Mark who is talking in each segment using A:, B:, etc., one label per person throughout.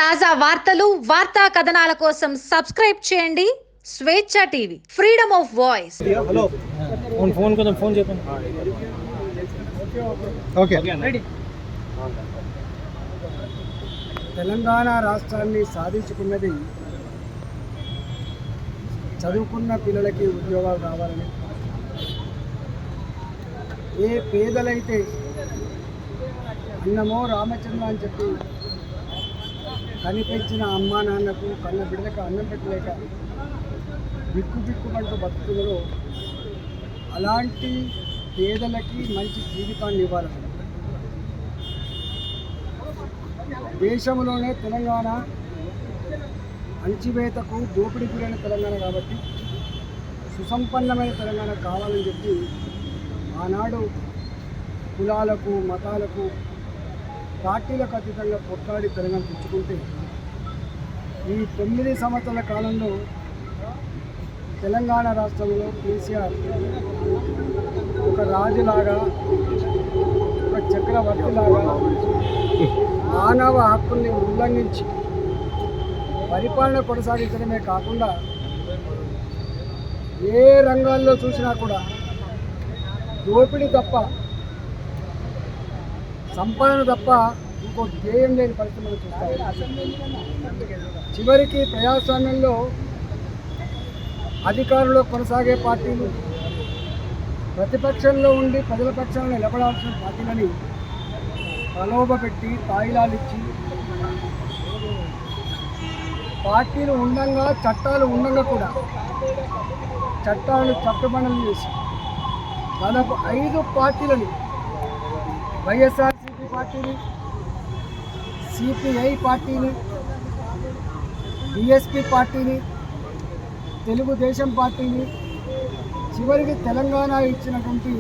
A: తాజా వార్తలు వార్తా కథనాల కోసం సబ్స్క్రైబ్ చేయండి Swecha TV, freedom of voice.
B: Hello phone కొంచెం ఫోన్ చెప్పండి. Okay ready.
C: తెలంగాణ రాష్ట్రాన్ని సాధించుకున్నది చదువుకున్న పిల్లలకి ఉద్యోగాలు రావాలని, ఏ పేదలైతే అన్నమో రామచంద్ర అని చెప్పి కనిపించిన అమ్మా నాన్నకు కన్న బిడ్డలకు అన్నం పెట్టలేక బిక్కుబిక్కుమంటూ బతుకుతున్నారో అలాంటి పేదలకి మంచి జీవితాన్ని ఇవ్వాలని దేశంలోనే తెలంగాణ అణచివేతకు దోపిడీ గురైన తెలంగాణ కాబట్టి సుసంపన్నమైన తెలంగాణ కావాలని చెప్పి ఆనాడు కులాలకు మతాలకు పార్టీలకు అతీతంగా కొట్లాడి తెలంగాణ తెచ్చుకుంటే ఈ 9 సంవత్సరాల కాలంలో తెలంగాణ రాష్ట్రంలో కేసీఆర్ ఒక రాజులాగా, ఒక చక్రవర్తిలాగా మానవ హక్కుల్ని ఉల్లంఘించి పరిపాలన కొనసాగించడమే కాకుండా ఏ రంగాల్లో చూసినా కూడా దోపిడీ తప్ప, సంపాదన తప్ప ఇంకో ధ్యేయం లేని పరిస్థితులు చూస్తాయి. చివరికి ప్రజాస్వామ్యంలో అధికారంలో కొనసాగే పార్టీలు ప్రతిపక్షంలో ఉండి ప్రజల పక్షాలను నిలబడాల్సిన పార్టీలని ప్రలోభపెట్టి తాయిలాలు ఇచ్చి, పార్టీలు ఉండంగా చట్టాలు ఉండంగా కూడా చట్టాలను చట్టబండలు చేసి దాదాపు 5 పార్టీలని, వైఎస్ఆర్సీపీ పార్టీని, సిపిఐ పార్టీని, బిఎస్పి పార్టీని, తెలుగుదేశం పార్టీని, చివరికి తెలంగాణ ఇచ్చినటువంటి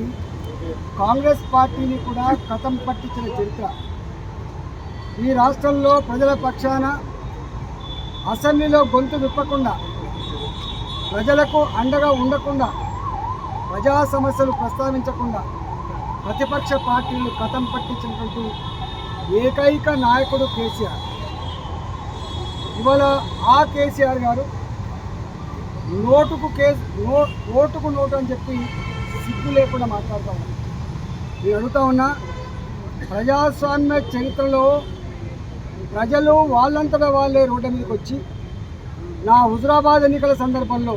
C: కాంగ్రెస్ పార్టీని కూడా కథం పట్టించిన చరిత్ర ఈ రాష్ట్రంలో ప్రజల పక్షాన అసెంబ్లీలో గొంతు విప్పకుండా, ప్రజలకు అండగా ఉండకుండా, ప్రజా సమస్యలు ప్రస్తావించకుండా ప్రతిపక్ష పార్టీలు కథం పట్టించినటువంటి ఏకైక నాయకుడు కేసీఆర్. ఇవాళ ఆ కేసీఆర్ గారు ఓటుకు నోటు అని చెప్పి సిగ్గు లేకుండా మాట్లాడుతూ ఉన్నారు. నేను అడుగుతా ఉన్నా, ప్రజాస్వామ్య చరిత్రలో ప్రజలు వాళ్ళంతటా వాళ్ళే రోడ్డు మీదకి వచ్చి నా హుజురాబాద్ ఎన్నికల సందర్భంలో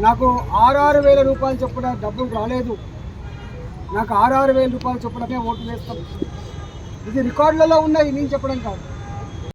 C: నాకు 6,000 రూపాయలు చొప్పున డబ్బులు రాలేదు, నాకు 6,000 రూపాయలు చొప్పున ఓటు వేస్తాం, ఇది రికార్డులలో ఉన్నాయి, నేను చెప్పడం కాదు.